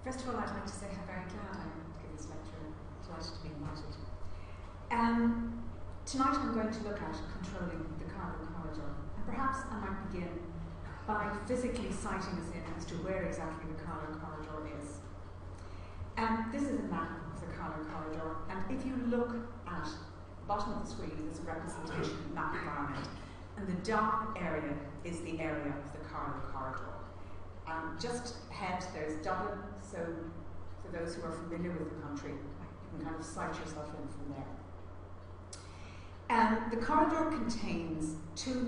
First of all, I'd like to say how very glad I am to give this lecture. Delighted to be invited. Tonight I'm going to look at controlling the Carlow corridor. And perhaps I might begin by physically sighting us in as to where exactly the Carlow corridor is. This is a map of the Carlow corridor, and if you look at the bottom of the screen, there's a representation of map of Ireland, and the dark area is the area of the Carlow corridor. Just ahead there's Dublin, so for those who are familiar with the country, you can kind of sight yourself in from there. The corridor contains two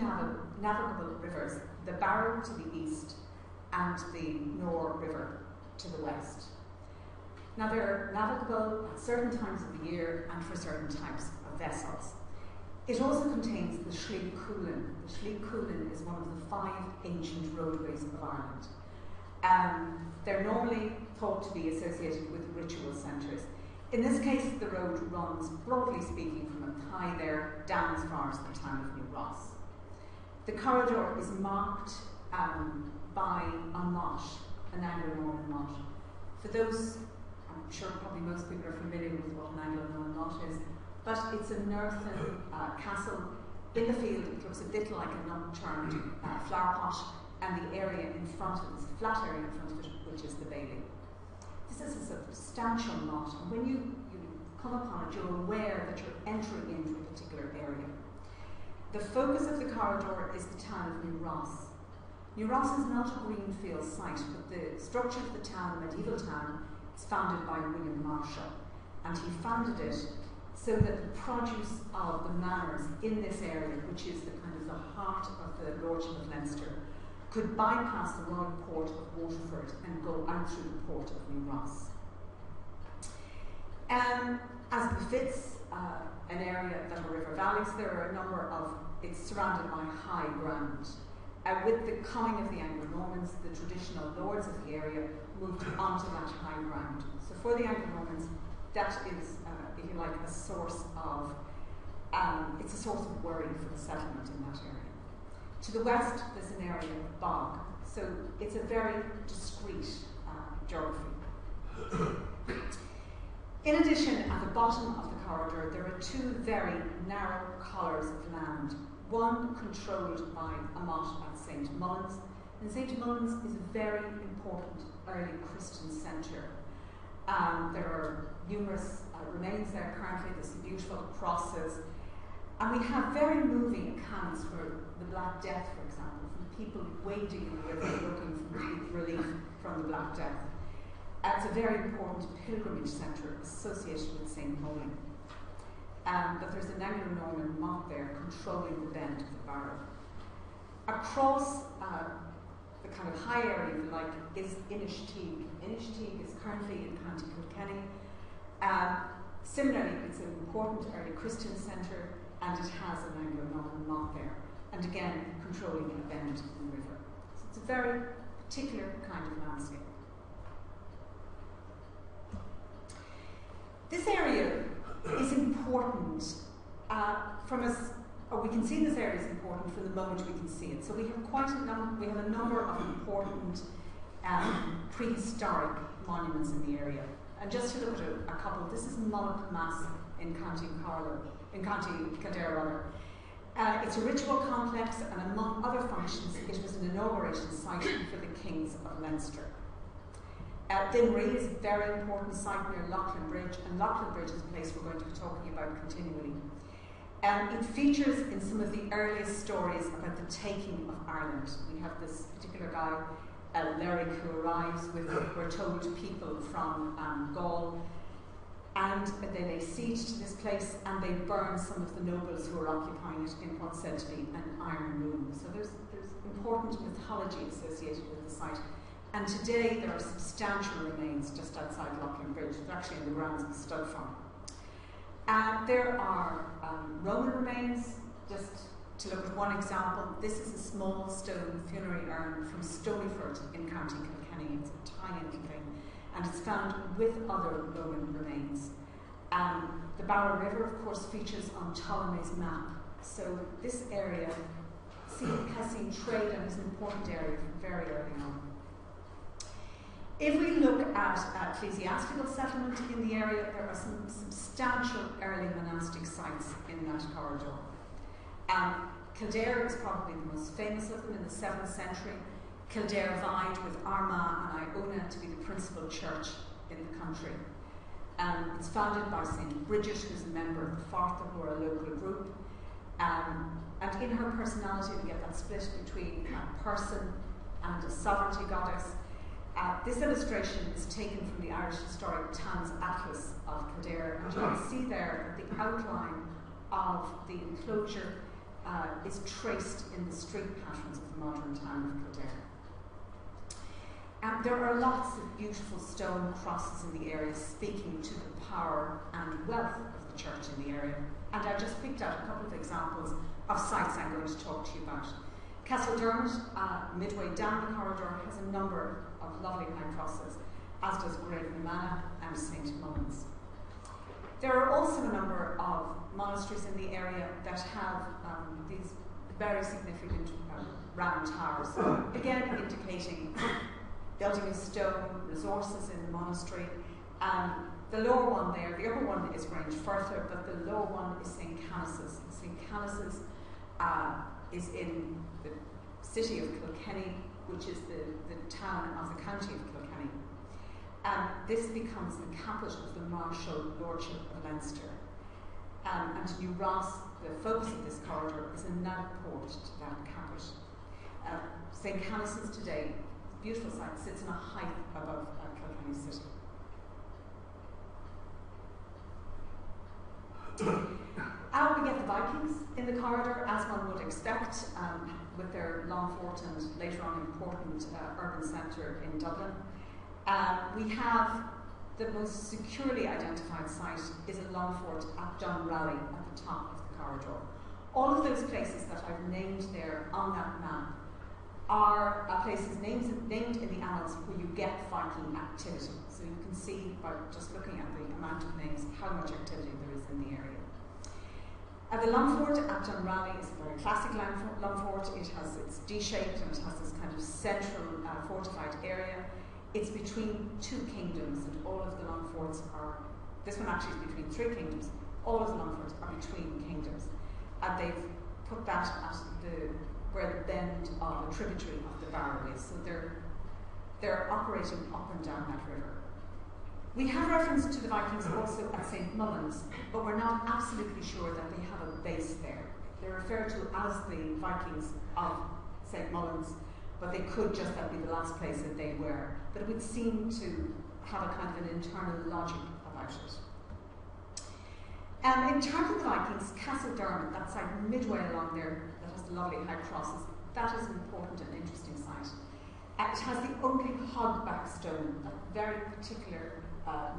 navigable rivers, the Barrow to the east and the Nore River to the west. Now they're navigable at certain times of the year and for certain types of vessels. It also contains the Sliabh Cualann. The Sliabh Cualann is one of the 5 ancient roadways of Ireland. They're normally thought to be associated with ritual centres. In this case, the road runs, broadly speaking, from Athy there down as far as the town of New Ross. The corridor is marked by a motte, an Anglo-Norman motte. For those, I'm sure probably most people are familiar with what an Anglo-Norman motte is, but it's an earthen castle in the field. It looks a bit like an upturned flower pot, and the area in front of it is a flat area in front of it, which is the bailey. This is a substantial motte, and when you come upon it, you're aware that you're entering into a particular area. The focus of the corridor is the town of New Ross. New Ross is not a greenfield site, but the structure of the town, medieval town, is founded by William Marshall, and he founded it so that the produce of the manors in this area, which is the kind of the heart of the Lordship of Leinster, could bypass the royal port of Waterford and go out through the port of New Ross. As befits an area that are river valleys, there are a number of, it's surrounded by high ground. With the coming of the Anglo-Normans, the traditional lords of the area moved onto that high ground. So for the Anglo-Normans, that is, if you like, a source of, it's a source of worry for the settlement in that area. To the west, there's an area of bog, so it's a very discrete geography. In addition, at the bottom of the corridor, there are 2 very narrow collars of land, one controlled by a motte at St. Mullins, and St. Mullins is a very important early Christian centre. There are numerous remains there currently. There's some beautiful crosses. And we have very moving accounts for the Black Death, for example, from people wading in the river looking for relief from the Black Death. It's a very important pilgrimage centre associated with St. Moling. But there's an Anglo-Norman motte there controlling the bend of the Barrow. Across the kind of high area, if you like, is Inishtig. Inishtig is currently in County Kilkenny. Similarly, it's an important early Christian centre, and it has an Anglo-Norman motte there, and again, controlling a bend in the river. So it's a very particular kind of landscape. This area is important from us, or we can see this area is important from the moment we can see it. So we have we have a number of important prehistoric monuments in the area. And just to look at a couple, this is Mullach Mass in County Carlow, in County Cathedral rather. It's a ritual complex, and among other functions, it was an inauguration site for the kings of Leinster. Dinree is a very important site near Loughlin Bridge, and Loughlin Bridge is a place we're going to be talking about continually. It features in some of the earliest stories about the taking of Ireland. We have this particular guy, Lerich, who arrives with, we're told, people from Gaul, and they lay siege to this place, and they burn some of the nobles who are occupying it in what's said to be an iron room. So there's important mythology associated with the site. And today there are substantial remains just outside Loughlin Bridge. They're actually in the grounds of the stud farm. There are Roman remains. Just to look at one example, this is a small stone funerary urn from Stonyford in County Kilkenny. It's a tiny little thing, and it's found with other Roman remains. The Barrow River, of course, features on Ptolemy's map. So this area has seen trade and is an important area from very early on. If we look at ecclesiastical settlement in the area, there are some substantial early monastic sites in that corridor. Kildare is probably the most famous of them in the 7th century. Kildare vied with Armagh and Iona to be the principal church in the country. It's founded by St. Bridget, who's a member of the Fartha, who are a local group. And in her personality, we get that split between a person and a sovereignty goddess. This illustration is taken from the Irish historic Tan's Atlas of Kildare, and you can see there that the outline of the enclosure is traced in the street patterns of the modern town of Kildare. There are lots of beautiful stone crosses in the area, speaking to the power and wealth of the church in the area. And I just picked out a couple of examples of sites I'm going to talk to you about. Castledermot, midway down the corridor, has a number of lovely high crosses, as does Gravenamana and St. Mullins. There are also a number of monasteries in the area that have these very significant round towers, again indicating building of stone, resources in the monastery. The lower one there, the upper one is Grange Firther, but the lower one is St. Canice's. St. Canice's is in the city of Kilkenny, which is the town of the county of Kilkenny. This becomes the capital of the Marshal Lordship of Leinster. And New Ross, the focus of this corridor, is a nav port to that capital. St. Canice's today, beautiful site, sits in a height above Kilkenny city. We get the Vikings in the corridor, as one would expect, with their long fort and later on important urban centre in Dublin. We have the most securely identified site is a long fort at Dunrally at the top of the corridor. All of those places that I've named there on that map are places named in the annals where you get Viking activity. So you can see by just looking at the amount of names how much activity there is in the area. The Long Fort at Dunrally is a very classic long fort. It's D-shaped and it has this kind of central fortified area. It's between two kingdoms, and all of the long forts are, this one actually is between three kingdoms, all of the long forts are between kingdoms. And they've put that at where the bend of a tributary of the Barrow is. So they're operating up and down that river. We have reference to the Vikings also at St. Mullins, but we're not absolutely sure that they have a base there. They're referred to as the Vikings of St. Mullins, but they could just be the last place that they were. But it would seem to have a kind of an internal logic about it. In terms of the Vikings, Castledermot, that site midway along there, that has the lovely high crosses, that is an important and interesting site. It has the only hogback stone, a very particular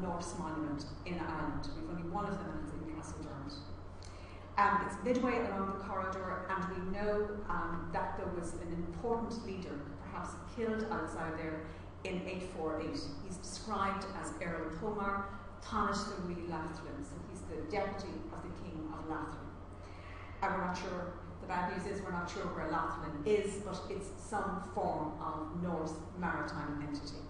Norse monument in Ireland. We've only one of them, and it's in Castledermot. It's midway along the corridor, and we know that there was an important leader, perhaps killed outside there in 848. He's described as Earl Pomar Tanis the Wee Lathlin, so he's the deputy of the king of Lathlin. And we're not sure, the bad news is we're not sure where Lathlin is, but it's some form of Norse maritime entity.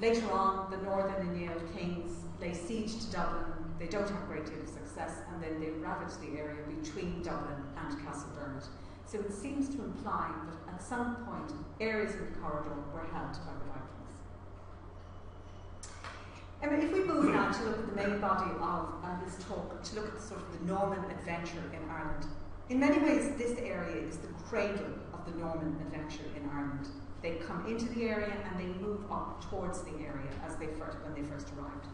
Later on, the Northern Aeneid kings lay siege to Dublin. They don't have a great deal of success, and then they ravage the area between Dublin and Castledermot. So it seems to imply that at some point, areas of the corridor were held by the Vikings. If we move now to look at the main body of this talk, to look at sort of the Norman adventure in Ireland, in many ways, this area is the cradle of the Norman adventure in Ireland. They come into the area and they move up towards the area when they first arrived.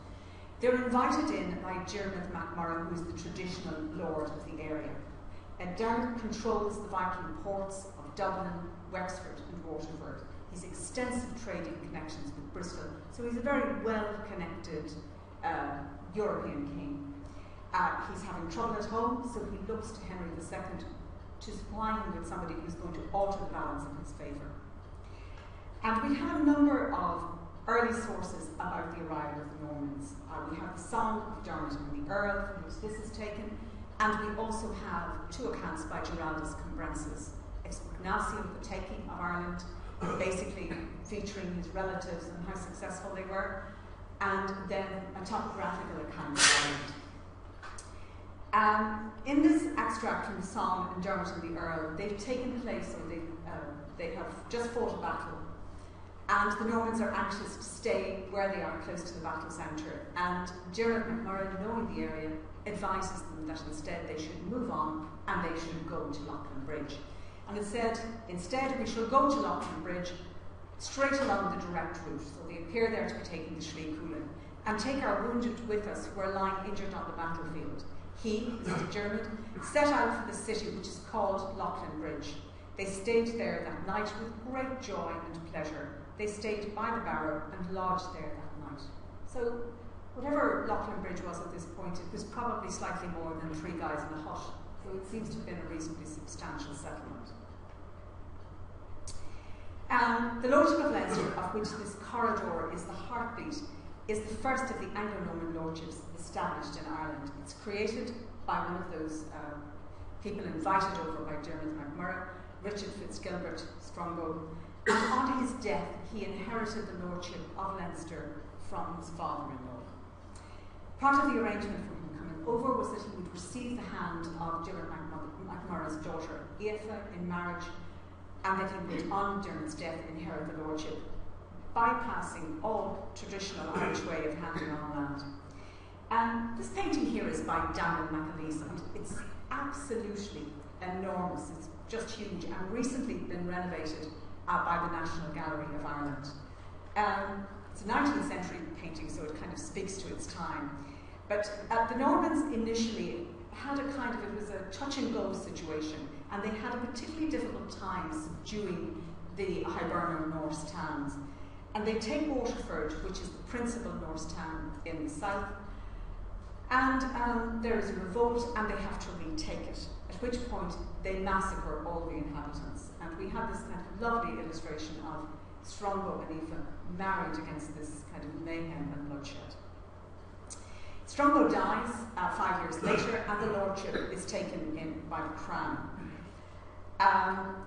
They're invited in by Diarmaid MacMurrough, who is the traditional lord of the area. And Diarmaid controls the Viking ports of Dublin, Wexford and Waterford. He's extensive trading connections with Bristol, so he's a very well-connected European king. He's having trouble at home, so he looks to Henry II to supply him with somebody who's going to alter the balance in his favour. And we have a number of early sources about the arrival of the Normans. We have the Song of Dermot and the Earl, from which this is taken, and we also have two accounts by Giraldus Cambrensis, Expugnatio, the taking of Ireland, basically featuring his relatives and how successful they were, and then a topographical account of Ireland. In this extract from the song in Dermot and the Earl, they've taken place, or they have just fought a battle, and the Normans are anxious to stay where they are, close to the battle centre. And Dermot MacMurrough, knowing the area, advises them that instead they should move on and they should go to Loughlin Bridge. And it said, instead we shall go to Loughlin Bridge, straight along the direct route. So they appear there to be taking the Shree Coolin, and take our wounded with us who are lying injured on the battlefield. He, Mr. Dermot, set out for the city which is called Loughlin Bridge. They stayed there that night with great joy and pleasure. They stayed by the barrow and lodged there that night. So whatever Loughlin Bridge was at this point, it was probably slightly more than 3 guys in a hut. So it seems to have been a reasonably substantial settlement. The Lordship of Leinster, of which this corridor is the heartbeat, is the first of the Anglo-Norman lordships established in Ireland. It's created by one of those people invited over by Dermot MacMurrough, Richard Fitzgilbert Strongbow, and on his death he inherited the lordship of Leinster from his father-in-law. Part of the arrangement for him coming over was that he would receive the hand of Dermot MacMurrough's daughter Aoife in marriage, and that he would, on Dermot's death, inherit the lordship, bypassing all traditional Irish way of handing on land. This painting here is by Daniel McAleese, and it's absolutely enormous. It's just huge, and recently been renovated by the National Gallery of Ireland. It's a 19th century painting, so it kind of speaks to its time. But the Normans initially had a kind of, it was a touch and go situation, and they had a particularly difficult time subduing the Hiberno Norse towns. And they take Waterford, which is the principal Norse town in the south, and there is a revolt, and they have to retake it, at which point they massacre all the inhabitants. And we have this kind of lovely illustration of Strongbow and Aoife married against this kind of mayhem and bloodshed. Strongbow dies 5 years later, and the lordship is taken in by the crown.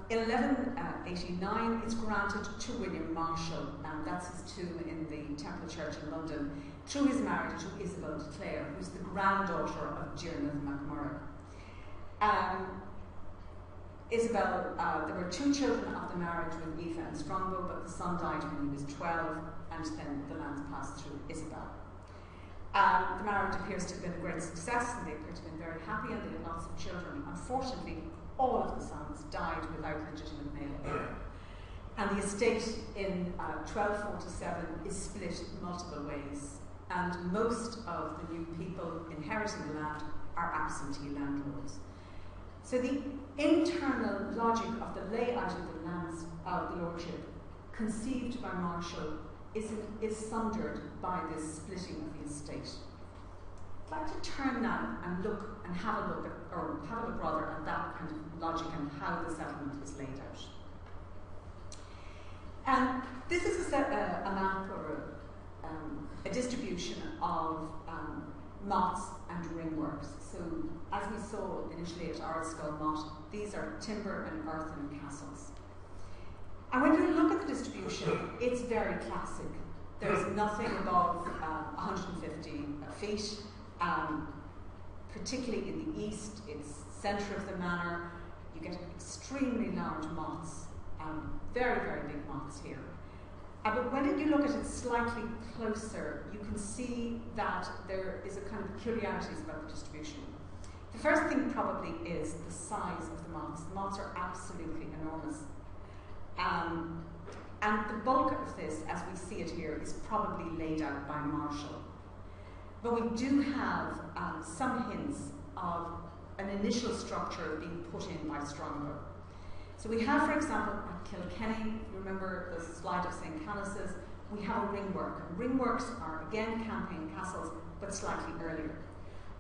In 1189, it's granted to William Marshall, and that's his tomb in the Temple Church in London, through his marriage to Isabel de Clare, who's the granddaughter of Dermot MacMurrough. Isabel, there were 2 children of the marriage with Aoife and Strongbow, but the son died when he was 12, and then the lands passed through Isabel. The marriage appears to have been a great success, and they appear to have been very happy, and they had lots of children. Unfortunately, all of the sons died without legitimate male heir. And the estate in 1247 is split multiple ways, and most of the new people inheriting the land are absentee landlords. So the internal logic of the layout of the lands of the lordship, conceived by Marshall, is sundered by this splitting of the estate. I'd like to turn now and look and have a look rather at that kind of logic and how the settlement is laid out. This is a map or a distribution of mots and ringworks. So, as we saw initially at Ardskull Mott, these are timber and earthen castles. And when you look at the distribution, it's very classic. There's nothing above 150 feet. Particularly in the east, it's centre of the manor. You get extremely large mots, very, very big mots here. But when you look at it slightly closer, you can see that there is a kind of peculiarities about the distribution. The first thing probably is the size of the mots. The mots are absolutely enormous. And the bulk of this, as we see it here, is probably laid out by Marshall. But we do have some hints of an initial structure being put in by Strongbow. So we have, for example, at Kilkenny, you remember the slide of St. Canice's, we have a ringwork. And ringworks are, again, campaign castles, but slightly earlier.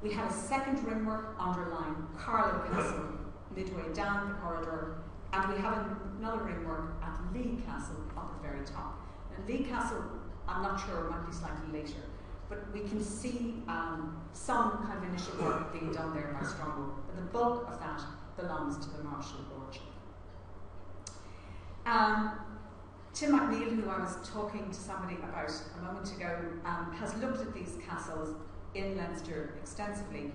We have a second ringwork underlying Carlow Castle, midway down the corridor, and we have another ringwork at Lee Castle up the very top. And Lee Castle, I'm not sure, might be slightly later. But we can see some kind of initial work being done there by Strongbow, but the bulk of that belongs to the Marshall lordship. Tim McNeill, who I was talking to somebody about a moment ago, has looked at these castles in Leinster extensively,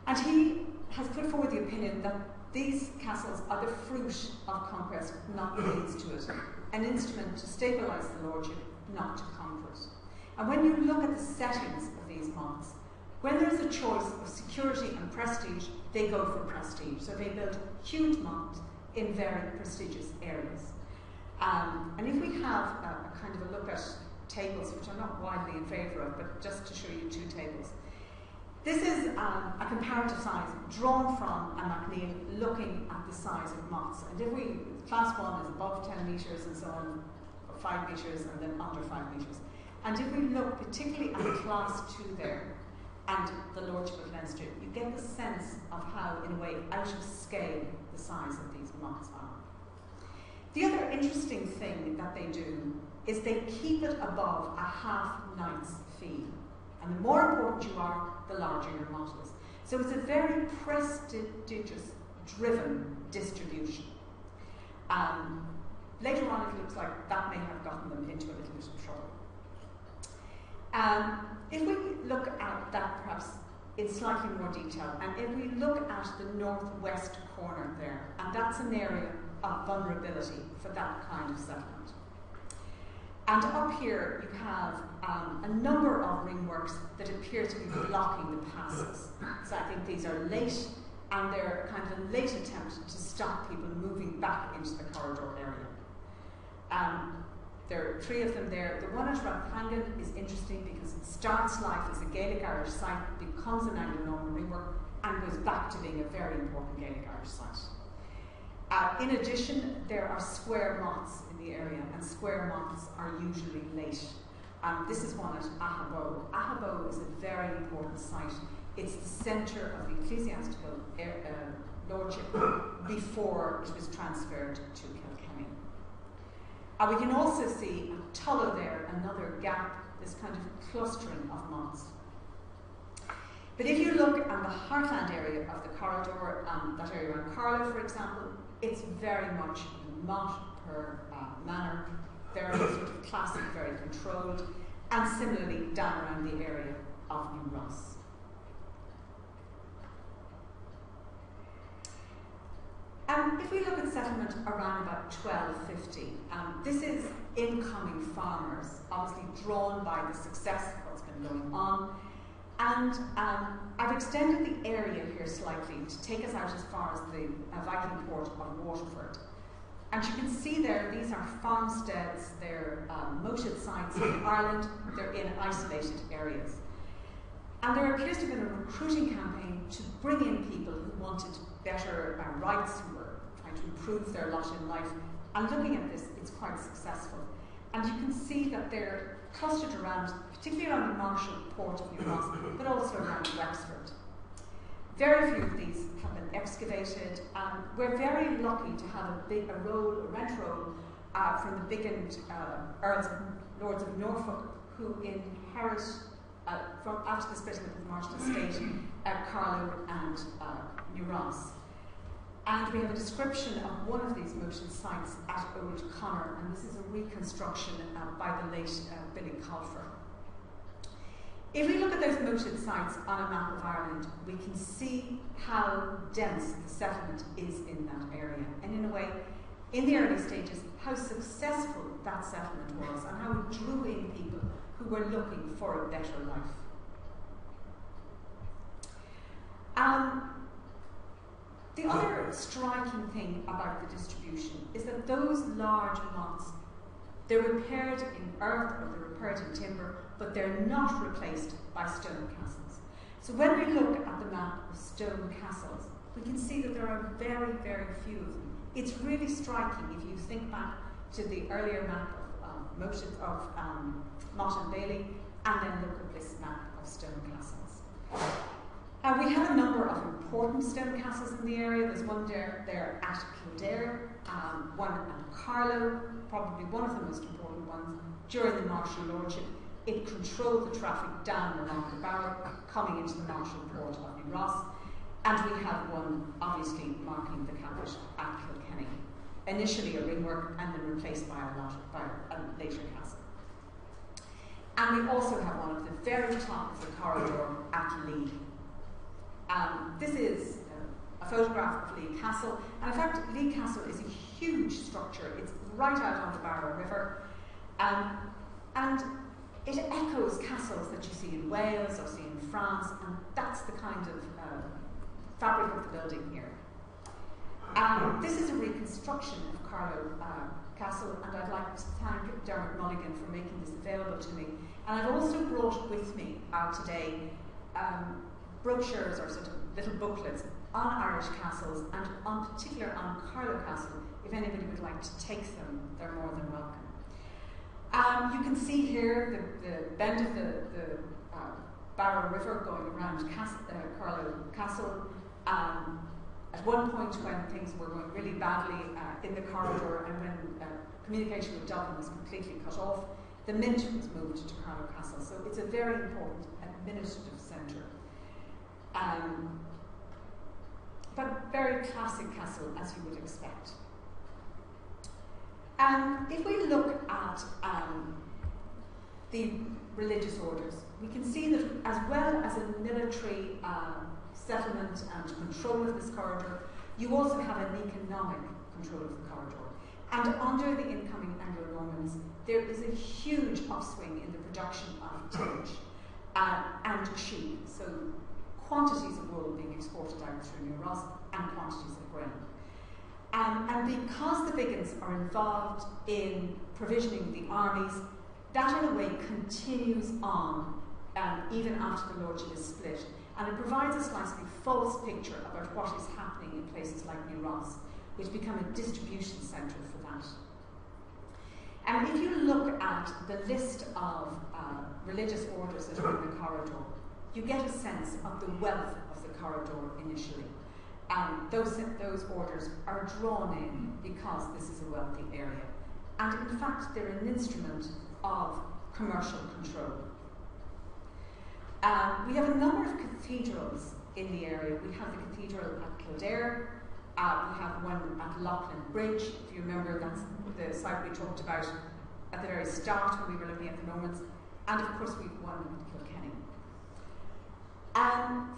and he has put forward the opinion that these castles are the fruit of conquest, not the means to it, an instrument to stabilise the lordship, not to conquer it. And when you look at the settings of these mots, when there's a choice of security and prestige, they go for prestige. So they build huge mots in very prestigious areas. And if we have a kind of a look at tables, which I'm not widely in favour of, but just to show you two tables. This is a comparative size drawn from a McNeill looking at the size of mots. And if we, class 1 is above 10 metres and so on, 5 metres and then under 5 metres. And if we look particularly at class 2 there, and the Lordship of Leinster, you get the sense of how, in a way, out of scale the size of these mots are. The other interesting thing that they do is they keep it above a half knight's fee. And the more important you are, the larger your mot is. So it's a very prestigious, driven distribution. Later on, it looks like that may have gotten them into a little bit of trouble. If we look at that perhaps in slightly more detail, and if we look at the northwest corner there, and that's an area of vulnerability for that kind of settlement. And up here you have a number of ringworks that appear to be blocking the passes. So I think these are late, and they're kind of a late attempt to stop people moving back into the corridor area. There are 3 of them there. The one at Rathhangan is interesting because it starts life as a Gaelic Irish site, becomes an Anglo-Norman ringwork, and goes back to being a very important Gaelic Irish site. In addition, there are square mots in the area, and square mots are usually late. This is one at Ahabo. Ahabo is a very important site. It's the centre of the ecclesiastical lordship before it was transferred to Kilkenny. We can also see at Tullow there, another gap, this kind of clustering of mots. But if you look at the heartland area of the corridor, that area around Carlow, for example, it's very much mot per manor, very sort of classic, very controlled, and similarly down around the area of New Ross. If we look at settlement around about 1250, this is incoming farmers, obviously drawn by the success of what's been going on. And I've extended the area here slightly to take us out as far as the Viking port of Waterford. And you can see there, these are farmsteads, they're moated sites in Ireland, they're in isolated areas. And there appears to have been a recruiting campaign to bring in people who wanted better rights, who were trying to improve their lot in life. And looking at this, it's quite successful. And you can see that they're clustered around, particularly around the Marshall port of New Ross, but also around Wexford. Very few of these have been excavated, and we're very lucky to have a rent roll from the Bigand Lords of Norfolk, who inherit from after the split of the Marshall estate, Carlow and New Ross. And we have a description of one of these moated sites at Old Connor, and this is a reconstruction by the late Billy Colfer. If we look at those moated sites on a map of Ireland, we can see how dense the settlement is in that area, and in a way, in the early stages, how successful that settlement was, and how it drew in people who were looking for a better life. The other striking thing about the distribution is that those large mots, they're repaired in earth or they're repaired in timber, but they're not replaced by stone castles. So when we look at the map of stone castles, we can see that there are very, very few of them. It's really striking if you think back to the earlier map of Mott and Bailey, and then look at this map of stone castles. We have a number of important stone castles in the area. There's one there at Kildare, one at Carlow, probably one of the most important ones during the Marshall Lordship. It controlled the traffic down along the Barrow, coming into the Marshall port of New Ross. And we have one, obviously, marking the capital at Kilkenny. initially a ringwork and then replaced by a later castle. And we also have one at the very top of the corridor at Lee. This is a photograph of Lee Castle, and in fact Lee Castle is a huge structure. It's right out on the Barrow River, and it echoes castles that you see in Wales or see in France, and that's the kind of fabric of the building here. This is a reconstruction of Carlow Castle, and I'd like to thank Dermot Mulligan for making this available to me. And I've also brought with me today brochures or sort of little booklets on Irish castles, and on particular on Carlow Castle. If anybody would like to take them, they're more than welcome. You can see here the bend of the Barrow River going around Carlow Castle. At one point when things were going really badly in the corridor, and when communication with Dublin was completely cut off, the Mint was moved to Carlow Castle. So it's a very important administrative centre. But very classic castle, as you would expect. If we look at the religious orders, we can see that as well as a military settlement and control of this corridor, you also have an economic control of the corridor. And under the incoming Anglo-Normans, there is a huge upswing in the production of tillage and sheep. So quantities of wool being exported out through New Ross and quantities of grain. And because the Biggins are involved in provisioning the armies, that in a way continues on even after the lordship is split. And it provides a slightly false picture about what is happening in places like New Ross, which become a distribution centre for that. And if you look at the list of religious orders that are in the corridor, you get a sense of the wealth of the corridor initially. Those orders are drawn in because this is a wealthy area. And in fact, they're an instrument of commercial control. We have a number of cathedrals in the area. We have the cathedral at Kildare, we have one at Loughlin Bridge. If you remember, that's the site we talked about at the very start when we were looking at the Normans. And of course, we've one at Kilkenny.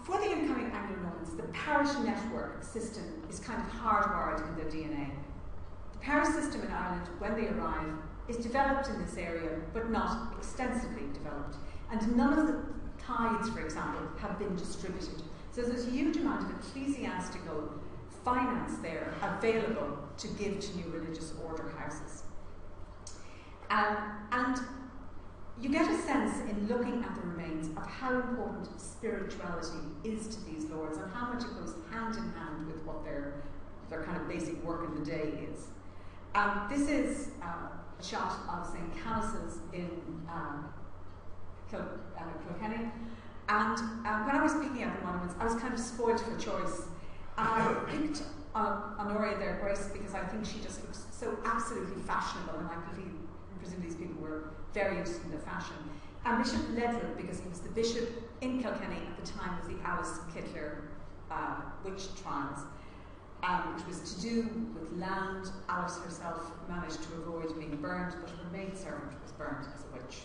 For the incoming Anglo-Normans, the parish network system is kind of hardwired in their DNA. The parish system in Ireland, when they arrive, is developed in this area, but not extensively developed. And none of the tithes, for example, have been distributed. So there's a huge amount of ecclesiastical finance there available to give to new religious order houses. And you get a sense in looking at the remains of how important spirituality is to these lords and how much it goes hand in hand with what their kind of basic work of the day is. This is a shot of St. Canice's in Kilkenny. And when I was picking out the monuments, I was kind of spoiled for choice. I picked Honoria there, Grace, because I think she just looks so absolutely fashionable, and I presume these people were very interested in the fashion. And Bishop Ledred, because he was the bishop in Kilkenny at the time of the Alice Kittler witch trials, which was to do with land. Alice herself managed to avoid being burned, but her maidservant was burned as a witch.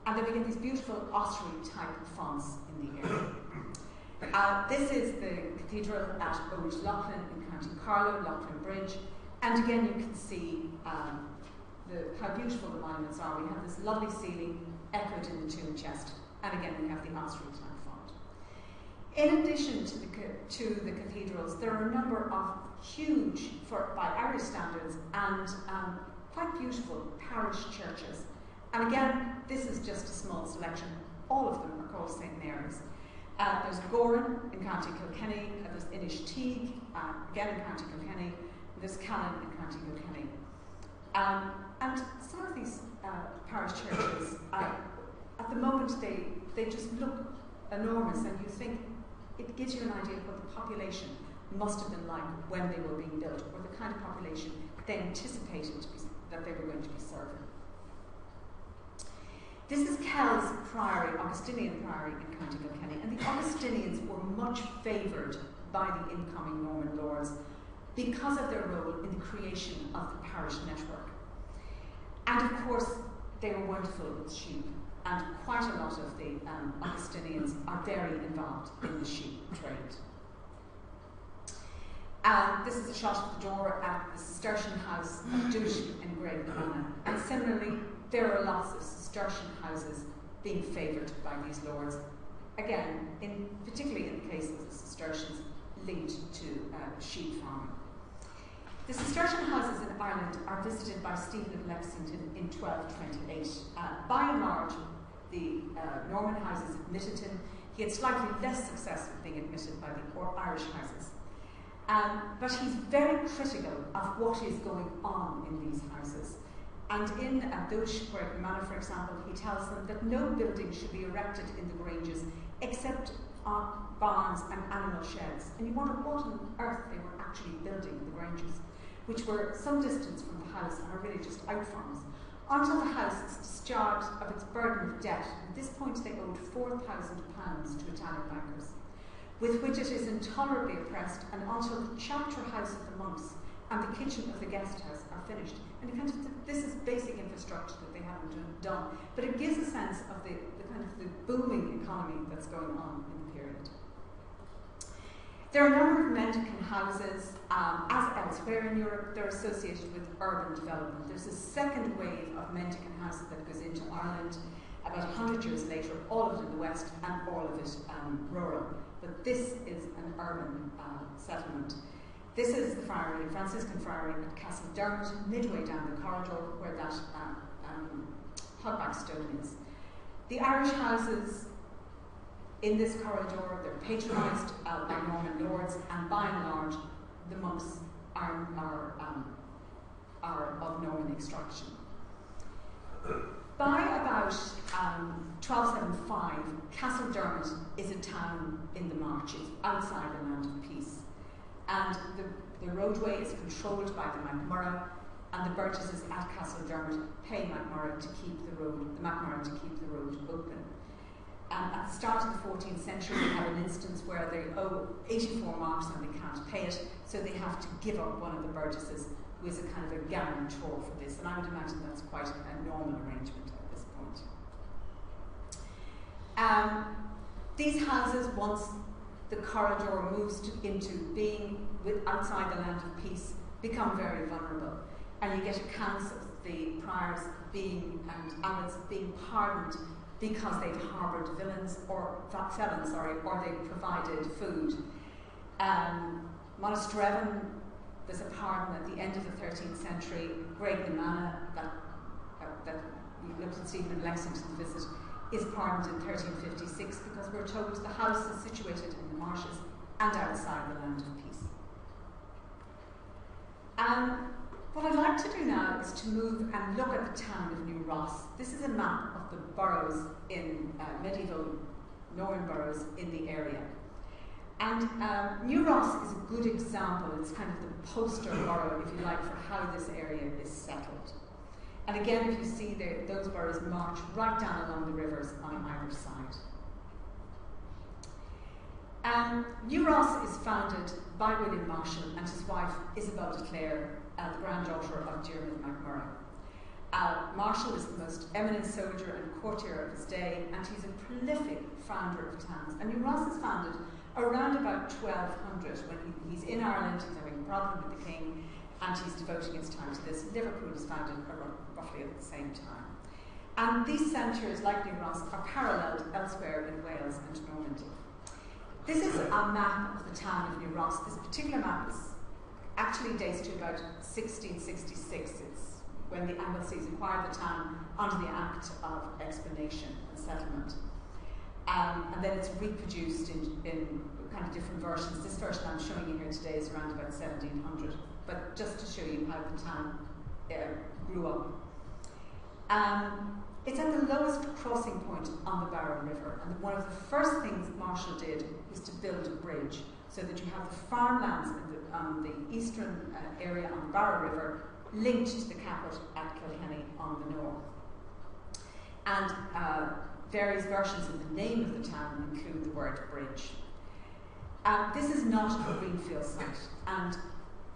And then we get these beautiful ossuary-type fonts in the area. This is the cathedral at Old Loughlin in County Carlow, Loughlin Bridge. And again, you can see how beautiful the monuments are. We have this lovely ceiling echoed in the tomb chest. And again, we have the ossuary-type font. In addition to the cathedrals, there are a number of huge, by Irish standards, and quite beautiful parish churches. And again, this is just a small selection. All of them are called St. Mary's. There's Doran in County Kilkenny, there's Inishtig, again in County Kilkenny, there's Callan in County Kilkenny. And some of these parish churches, at the moment, they just look enormous, and you think it gives you an idea of what the population must have been like when they were being built, or the kind of population they anticipated that they were going to be serving. This is Kells Friary, Augustinian Friary in County Kilkenny, and the Augustinians were much favoured by the incoming Norman lords. because of their role in the creation of the parish network. And of course, they were wonderful with sheep, and quite a lot of the Augustinians are very involved in the sheep trade. This is a shot of the door at the Cistercian house of Dewisham in Gravenham, and similarly, there are lots of Cistercian houses being favoured by these lords, again, particularly in the case of the Cistercians linked to sheep farming. The Cistercian houses in Ireland are visited by Stephen of Lexington in 1228. By and large, the Norman houses admitted him. He had slightly less success with being admitted by the Irish houses. But he's very critical of what is going on in these houses. And in Dewisham Manor, for example, he tells them that no building should be erected in the granges except barns and animal sheds. And you wonder what on earth they were actually building in the granges, which were some distance from the house and are really just out farms, until the house is discharged of its burden of debt. At this point they owed £4,000 to Italian bankers, with which it is intolerably oppressed, and until the chapter house of the monks and the kitchen of the guest house are finished. And this is basic infrastructure that they haven't done, but it gives a sense of the kind of the booming economy that's going on in the period. There are a number of mendicant houses, as elsewhere in Europe. They're associated with urban development. There's a second wave of mendicant houses that goes into Ireland about 100 years later, all of it in the west and all of it rural. But this is an urban settlement. This is the Friary, Franciscan Friary at Castledermot, midway down the corridor where that hogback stone is. The Irish houses in this corridor, they're patronised by Norman lords, and by and large, the monks are of Norman extraction. By about 1275, Castledermot is a town in the marches, outside the land of peace. And the roadway is controlled by the MacMurrough, and the burgesses at Castledermot pay MacMurrough to keep the road open. At the start of the 14th century, we have an instance where they owe 84 marks and they can't pay it, so they have to give up one of the burgesses, who is a kind of a guarantor for this. And I would imagine that's quite a normal arrangement at this point. These houses, once the corridor moves into being outside the land of peace, become very vulnerable. And you get accounts of the priors and abbots being pardoned because they'd harboured felons, or they provided food. Monasterevin, there's a pardon at the end of the 13th century. Gravenham, that looked at Stephen of Lexington's visit, is pardoned in 1356 because we're told the house is situated in the marshes and outside the land of peace. What I'd like to do now is to move and look at the town of New Ross. This is a map of the boroughs in medieval Norman boroughs in the area. And New Ross is a good example. It's kind of the poster borough, if you like, for how this area is settled. And again, if you see those boroughs march right down along the rivers on either side. New Ross is founded by William Marshall and his wife Isabel de Clare, the granddaughter of Diarmaid MacMurrough. Marshall is the most eminent soldier and courtier of his day, and he's a prolific founder of towns. And New Ross is founded around about 1200, when he's in Ireland, he's having a problem with the king, and he's devoting his time to this. Liverpool was founded roughly at the same time. And these centres, like New Ross, are paralleled elsewhere in Wales and Normandy. This is a map of the town of New Ross. This particular map actually dates to about 1666. It's when the Angleseas acquired the town under the Act of Explanation and Settlement. And then it's reproduced in kind of different versions. This version I'm showing you here today is around about 1700, but just to show you how the town grew up. It's at the lowest crossing point on the Barrow River, and one of the first things Marshall did was to build a bridge so that you have the farmlands on the eastern area on the Barrow River linked to the caput at Kilkenny on the north. And various versions of the name of the town include the word bridge. This is not a greenfield site, and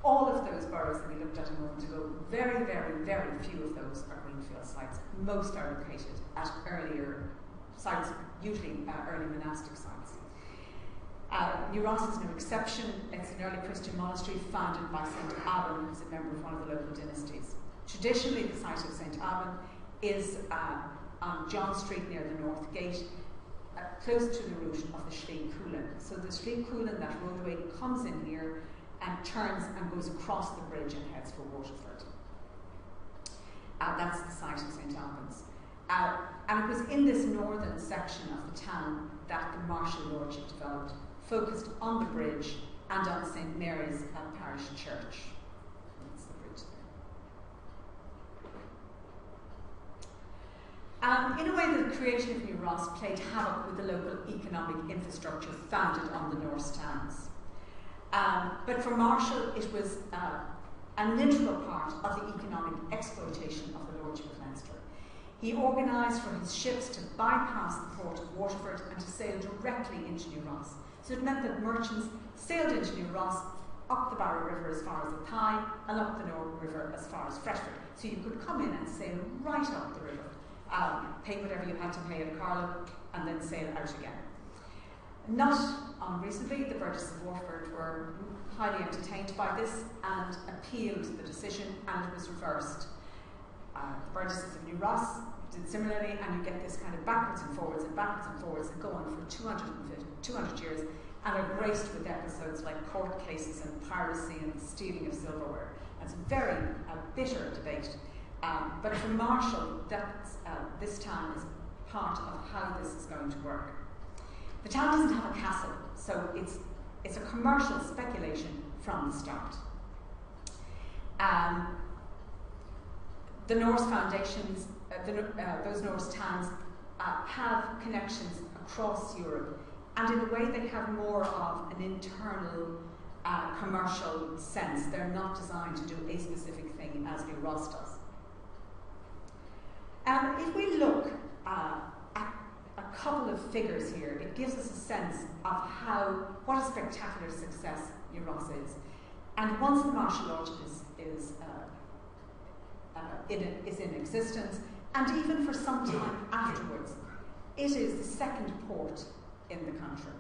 All of those boroughs that we looked at a moment ago, very, very, very few of those are greenfield sites. Most are located at earlier sites, usually early monastic sites. New Ross is no exception. It's an early Christian monastery founded by St. Alban, who's a member of one of the local dynasties. Traditionally, the site of St. Alban is on John Street near the North Gate, close to the route of the Sliabh Cualann. So the Sliabh Cualann, that roadway, comes in here and turns and goes across the bridge and heads for Waterford. That's the site of St. Albans. And it was in this northern section of the town that the Marshal Lordship developed, focused on the bridge and on St. Mary's Parish Church. That's the bridge there. In a way, the creation of New Ross played havoc with the local economic infrastructure founded on the Norse towns. But for Marshal, it was an integral part of the economic exploitation of the Lordship of Leinster. He organised for his ships to bypass the port of Waterford and to sail directly into New Ross. So it meant that merchants sailed into New Ross, up the Barrow River as far as Athy, and up the North River as far as Fretford. So you could come in and sail right up the river, pay whatever you had to pay at Carlow, and then sail out again. Not unreasonably, the Burgesses of Waterford were highly entertained by this and appealed the decision, and it was reversed. The Burgesses of New Ross did similarly, and you get this kind of backwards and forwards and go on for 200 years, and are graced with episodes like court cases and piracy and stealing of silverware. It's a very bitter debate. But for Marshal, this town is part of how this is going to work. The town doesn't have a castle, so it's a commercial speculation from the start. The Norse foundations, those Norse towns, have connections across Europe, and in a way they have more of an internal commercial sense. They're not designed to do a specific thing as New Ross does. If we look at a couple of figures here, it gives us a sense of what a spectacular success New Ross is. And once the Marshal Lordship is in existence, and even for some time afterwards, it is the second port in the country.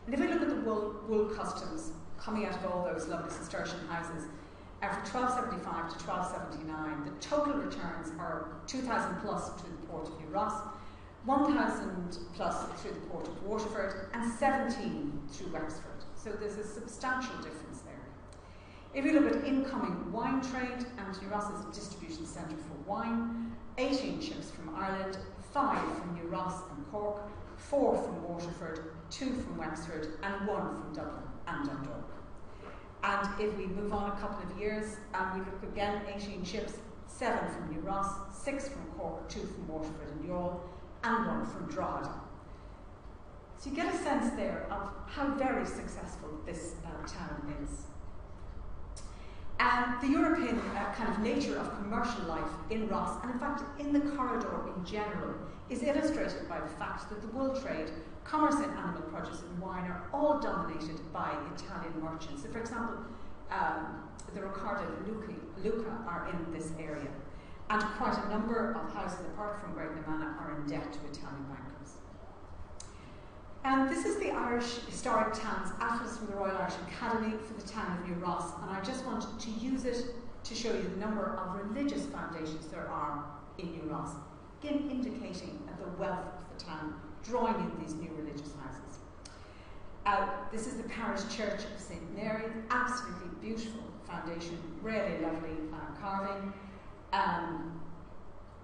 And if we look at the wool customs coming out of all those lovely Cistercian houses, for 1275 to 1279, the total returns are 2,000 plus to the port of New Ross, 1,000 plus through the port of Waterford, and 17 through Wexford. So there's a substantial difference there. If we look at incoming wine trade, and New Ross is a distribution centre for wine, 18 ships from Ireland, 5 from New Ross and Cork, 4 from Waterford, 2 from Wexford, and 1 from Dublin and Dundalk. And if we move on a couple of years, we look again, 18 ships, 7 from New Ross, 6 from Cork, 2 from Waterford and Youghal, and 1 from Drogheda. So you get a sense there of how very successful this town is. And the European kind of nature of commercial life in Ross, and in fact in the corridor in general, is illustrated by the fact that the wool trade, commerce in animal produce and wine are all dominated by Italian merchants. So for example, the Riccardo Luca are in this area, and quite a number of houses, apart from Great Manor, are in debt to Italian bankers. And this is the Irish Historic Towns Atlas from the Royal Irish Academy for the town of New Ross, and I just wanted to use it to show you the number of religious foundations there are in New Ross, again indicating the wealth of the town, drawing in these new religious houses. This is the parish church of St. Mary, absolutely beautiful foundation, really lovely carving,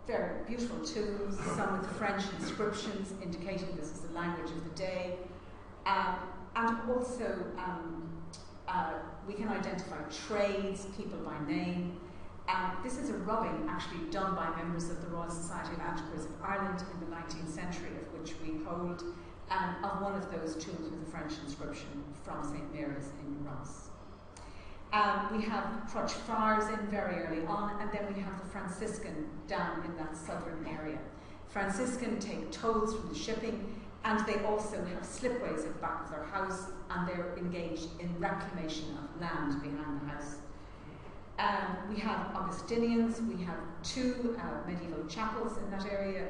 very beautiful tools, some with French inscriptions indicating this is the language of the day, and also we can identify trades, people by name. This is a rubbing actually done by members of the Royal Society of Antiquaries of Ireland in the 19th century, of which we hold, of one of those tools with a French inscription from St. Mary's in New Ross. We have Crutch Friars in very early on, and then we have the Franciscan down in that southern area. Franciscan take tolls from the shipping, and they also have slipways at the back of their house, and they're engaged in reclamation of land behind the house. We have Augustinians, we have two medieval chapels in that area,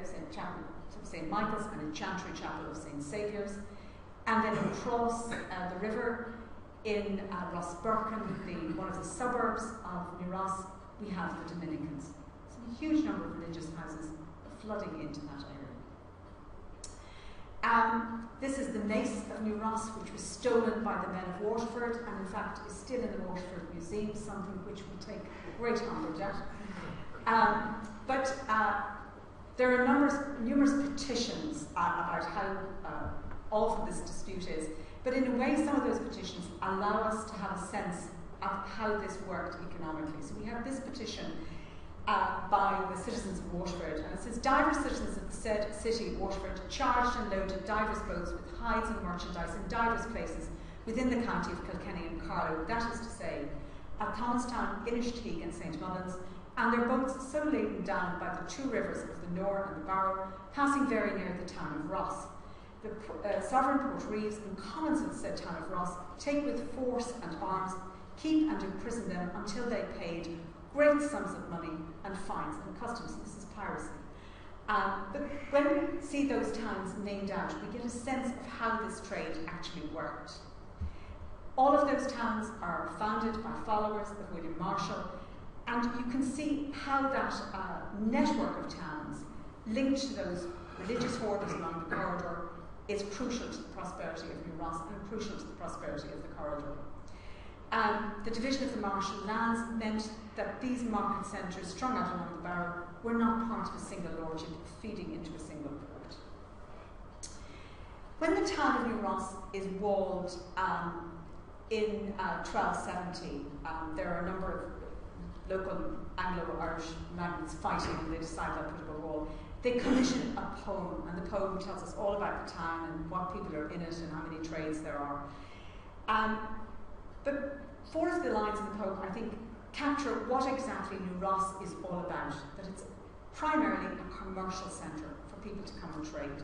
St. Michael's and a chantry chapel of St. Saviour's. And then across the river in Rossberchan, one of the suburbs of New Ross, we have the Dominicans. So a huge number of religious houses flooding into that area. This is the mace of New Ross, which was stolen by the men of Waterford, and in fact is still in the Waterford Museum, something which we take great umbrage at. But there are numerous petitions about how awful this dispute is, but in a way some of those petitions allow us to have a sense of how this worked economically. So we have this petition by the citizens of Waterford, and it says, divers citizens of the said city, Waterford, charged and loaded divers boats with hides and merchandise in divers places within the county of Kilkenny and Carlow, that is to say, at Thomastown, Innishteague and St. Mullins, and their boats so laden down by the two rivers of the Nore and the Barrow, passing very near the town of Ross. The sovereign Portreeves and commons of the said town of Ross take with force and arms, keep and imprison them until they paid great sums of money and fines and customs. This is piracy. But when we see those towns named out, we get a sense of how this trade actually worked. All of those towns are founded by followers of William Marshall, and you can see how that network of towns linked to those religious hoarders along the corridor is crucial to the prosperity of New Ross and crucial to the prosperity of the corridor. The division of the Marshall lands meant that these market centres strung out along the Barrow were not part of a single lordship feeding into a single port. When the town of New Ross is walled in 1270, there are a number of local Anglo-Irish magnates fighting, and they decide they'll put up a wall. They commission a poem, and the poem tells us all about the town and what people are in it and how many trades there are. But four of the lines in the poem, I think, capture what exactly New Ross is all about, that it's primarily a commercial centre for people to come and trade.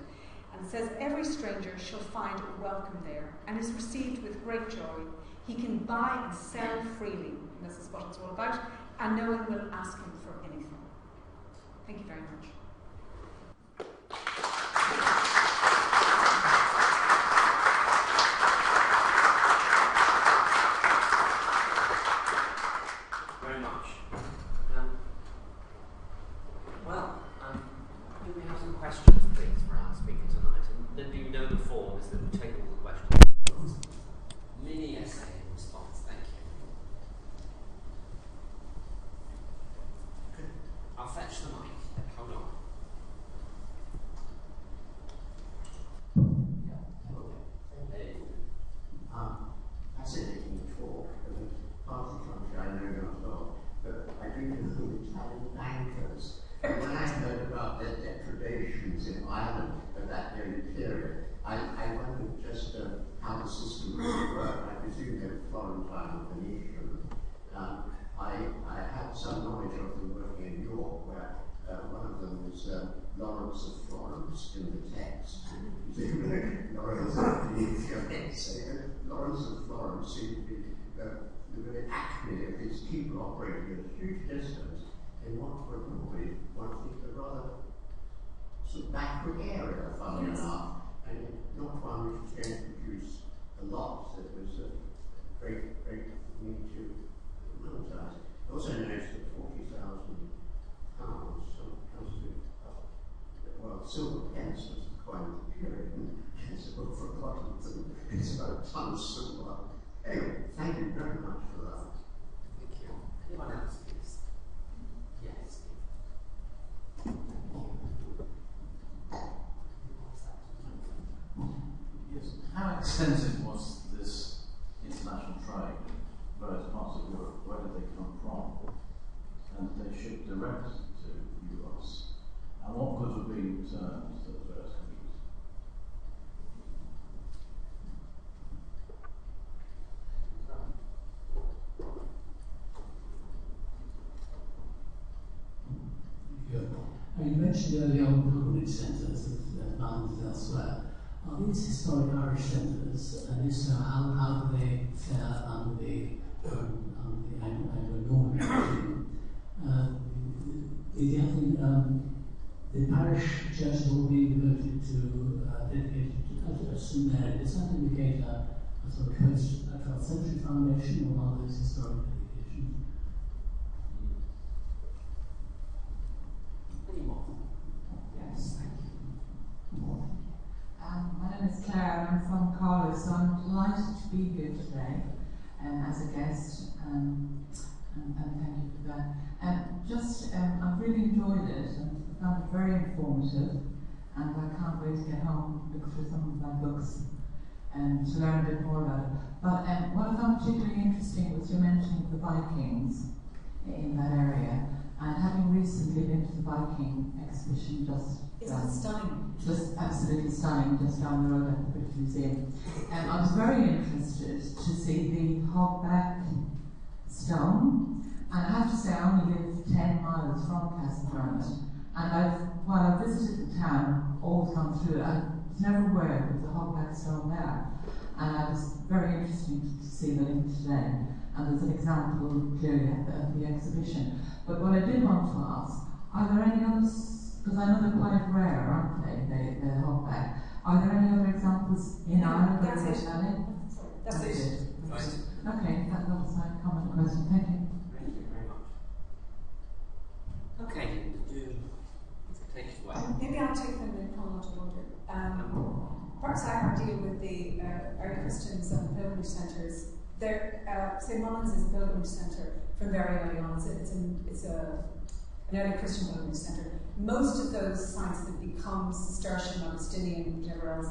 And it says, every stranger shall find a welcome there and is received with great joy. He can buy and sell freely, and this is what it's all about, and no one will ask him for anything. Thank you very much. Do we have some questions, please, for our speaker tonight? And then do you know the form is that we take all the questions? Mini essay in response, thank you. I'll fetch the mic. Hold on. Fascinating talk. Part of the country I know not well, but I do know the Italian bankers. And when I heard about their depredations in Ireland at that early period, I wondered just how the system really worked. I presume they were Florentine or Venetian. I had some knowledge of them working in York, where one of them was Lawrence of Florence in the text. Lawrence of Venetian. Lawrence of Florence seemed to be the very acme of these people operating at a huge distance in what were probably one think a rather sort of backward area, funnily enough, and not one which was going to produce a lot. So it was a great need to monetize. I also noticed that £40,000 comes to well, silver pence was the coin of the period, and it's about forgotten. It's about tons of silver. Anyway, thank you very much for that. Thank you. Anyone else, please? Yes. Yes. How extensive was this international trade in various parts of Europe? Where did they come from? And they shipped direct to Euros. And what goods were being returned to those various countries? You mentioned earlier on pilgrimage centres of London and elsewhere. Are these historic Irish centres, and if so, how do they fare under the Anglo-Norman regime? The other thing, the parish churches will be devoted to, dedicated to St Mary. Does that indicate a sort of post-12th century foundation, or are those historic dedications? Any more? Yes, thank you. My name is Claire, and I'm from Carlow, so I'm delighted to be here today as a guest, and thank you for that. I've really enjoyed it and found it very informative, and I can't wait to get home and look through some of my books and to learn a bit more about it. But what I found particularly interesting was your mentioning the Vikings in that area, and having recently been to the Viking exhibition Isn't it stunning? Just absolutely stunning, just down the road at the British Museum. I was very interested to see the hogback stone, and I have to say I only live 10 miles from Castledermot, and while I visited the town, always gone through it, I was never aware there was a hogback stone there, and I was very interested to see the link today, and there's an example clearly at the exhibition. But what I did want to ask, are there any others, because I know they're quite rare, aren't they, the hogback. Are there any other examples in Ireland? That's it. That's it. Right. Okay, that was my comment question. Thank you. Thank you very much. Okay, take it away. Maybe I'll take them in chronological order. Perhaps I deal with the early Christians and pilgrimage centres. St Mullins is a pilgrimage centre from very early on. It's an early Christian pilgrimage centre. Most of those sites that become Cistercian, Augustinian, whatever else,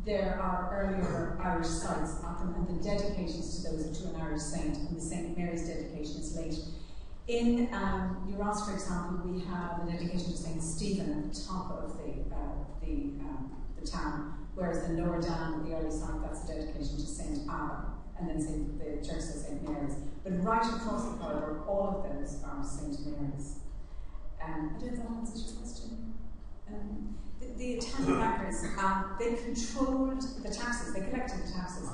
there are earlier Irish sites at them, and the dedications to those are to an Irish saint, and the St Mary's dedication is late. In Ross, for example, we have a dedication to St Stephen at the top of the town, whereas the lower down the early site, that's a dedication to St Abba, and then the church says St Mary's. But right across the corridor, all of those are St Mary's. I don't know if that answers your question. The Italian bankers, they controlled the taxes, they collected the taxes.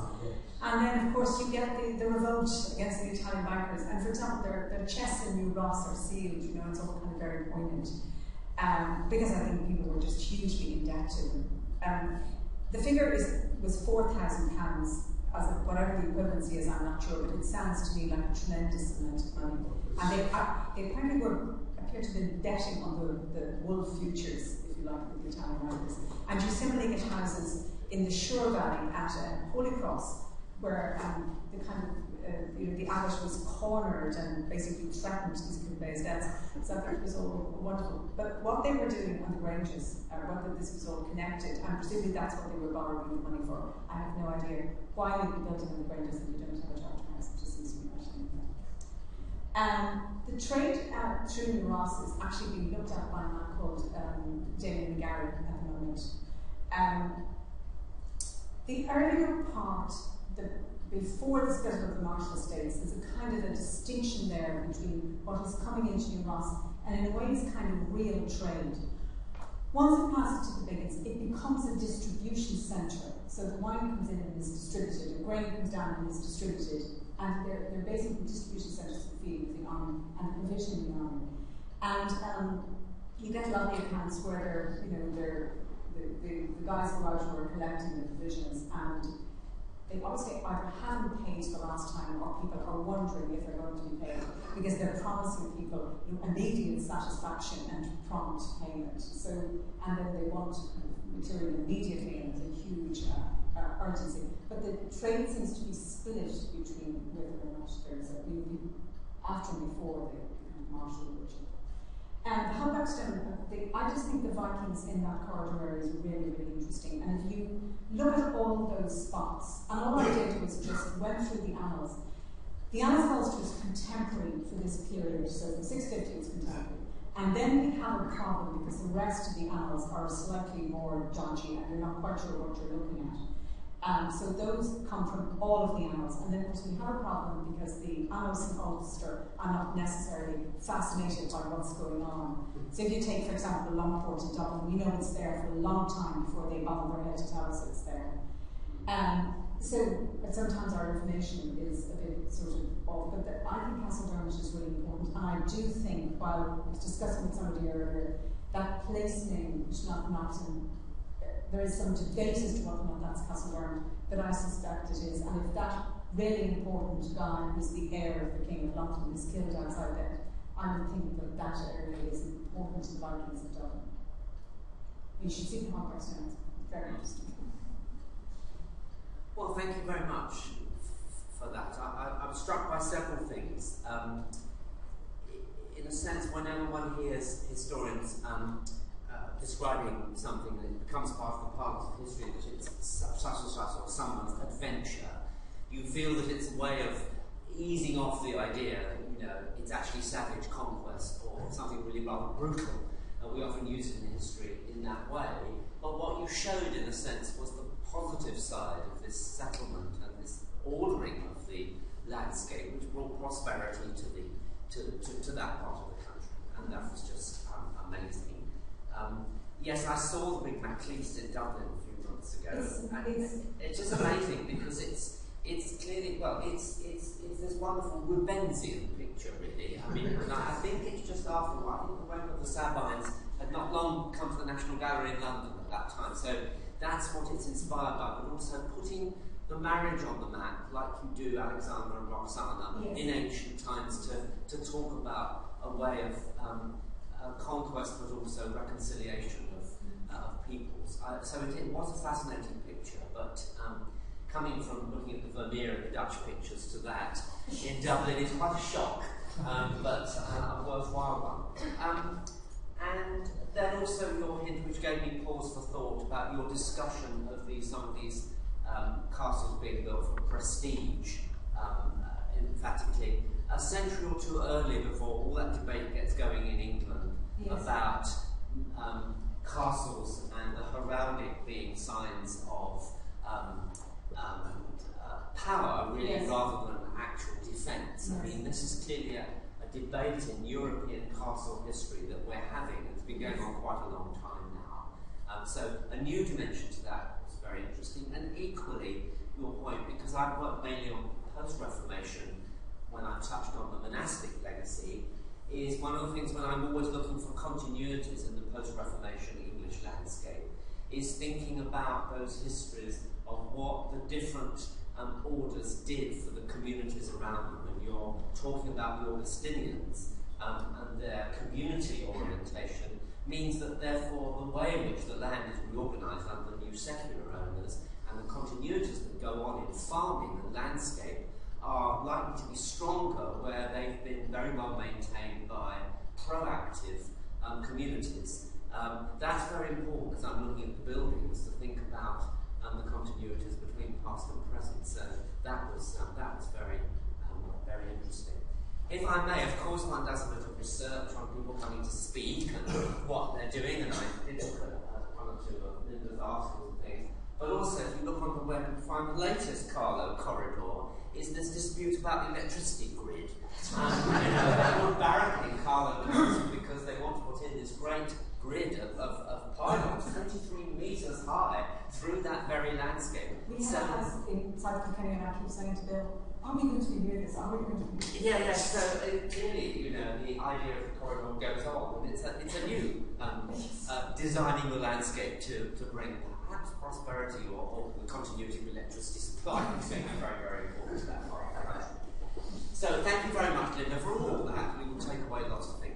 And then, of course, you get the revolt against the Italian bankers. And for example, their chests in New Ross are sealed, it's all kind of very poignant. Because I think people were just hugely in debt to them. The figure was £4,000, whatever the equivalency is, I'm not sure, but it sounds to me like a tremendous amount of money. And they apparently appear to be betting on the wool futures, if you like, with the Italian bankers. And you similarly get houses in the Shore Valley at Holy Cross, where the kind of the abbot was cornered and basically threatened to convey his debts. So I think it was all wonderful. But what they were doing on the Granges, whether this was all connected, and presumably that's what they were borrowing the money for, I have no idea. Why would you be building on the Granges if you don't have a chapter house? It just seems to be questioning that. The trade through New Ross is actually being looked at by a man called Damien McGarry at the moment. The earlier part, before the split of the Marshall Estates, there's a kind of a distinction there between what is coming into New Ross and in a way is kind of real trade. Once it passes to the Biggins, it becomes a distribution centre. So the wine comes in and is distributed, the grain comes down and is distributed, and they're basically distribution centres for feeding the army and provisioning the army. And you get lovely accounts where the guys go out who are collecting the provisions, and they obviously either haven't paid the last time, or people are wondering if they're going to be paid, because they're promising people immediate satisfaction and prompt payment. So, and then they want material immediately, and there's a huge urgency. But the trade seems to be split between whether or not there's after and before the martial worship. And the Hogback Stone, I just think the Vikings in that corridor is really, really interesting. And if you look at all those spots, and all I did was just went through the annals. The annals tells us it's contemporary for this period, so from 650 it's contemporary. And then we have a problem because the rest of the annals are slightly more dodgy and you're not quite sure what you're looking at. So those come from all of the annals, and then of course we have a problem because the annals in Ulster are not necessarily fascinated by what's going on. So if you take, for example, Longport in Dublin, we know it's there for a long time before they bother their head to tell us it's there. So sometimes our information is a bit sort of off, but I think Castledermot is really important, and I do think, while I was discussing with somebody earlier, that place name, Schnapnapton, there is some debate as to whether or not that's Castledermot, but I suspect it is, and if that really important guy who's the heir of the King of London is killed outside there, I would think that that area is important to the Vikings of Dublin. You should see the conquest now, it's very interesting. Well, thank you very much for that. I'm struck by several things. In a sense, whenever one hears historians describing something and it becomes part of the part of history, that it's such and such or someone's adventure, you feel that it's a way of easing off the idea that, it's actually savage conquest or something really rather brutal. We often use it in history in that way. But what you showed, in a sense, was the positive side of this settlement and this ordering of the landscape, which brought prosperity to that part of the country, and that was just amazing. Yes, I saw the big Macleese in Dublin a few months ago, and it's just amazing because it's clearly, it's this wonderful Rubensian picture, really. I mean, and I think it's just after a while. I think the work of the Sabines had not long come to the National Gallery in London at that time, so that's what it's inspired by, but also putting the marriage on the map, like you do Alexander and Roxana, yes, in ancient times, to talk about a way of conquest, but also reconciliation of peoples. So it was a fascinating picture, but coming from looking at the Vermeer and the Dutch pictures to that in Dublin is quite a shock, but a worthwhile one. And then also your hint, which gave me pause for thought, about your discussion of some of these castles being built for prestige, emphatically. A century or two earlier, before all that debate gets going in England, yes, about castles and the heraldic being signs of power, really, yes, rather than actual defence. Yes. I mean, this is clearly a debate in European castle history that we're having, and it's been going on quite a long time now. So a new dimension to that was very interesting, and equally your point, because I've worked mainly on post-Reformation when I touched on the monastic legacy, is one of the things when I'm always looking for continuities in the post-Reformation English landscape, is thinking about those histories of what the different orders did for the communities around them. And you're talking about the Augustinians and their community orientation means that therefore the way in which the land is reorganised under new secular owners and the continuities that go on in farming and landscape are likely to be stronger where they've been very well maintained by proactive communities. That's very important because I'm looking at the buildings to think about the continuities between past and present. So that was very very interesting. If I may, of course, one does a bit of research on people coming to speak and what they're doing, and I did look at one or two of Linda's articles and things. But also, if you look on the web and find the latest Carlow corridor, is this dispute about the electricity grid. They were barricading Carlow because they want to put in this great grid of pylons, 23 metres high, through that very landscape. We have in South Kilkenny, and I keep saying to Bill, are we going to be near this? Are we going to be near this? Yeah, so clearly, the idea of the corridor goes on, and it's a new designing the landscape to bring perhaps prosperity or the continuity of electricity supply. I think very, very important to that part. So thank you very much, Linda, for all that. We will take away lots of things.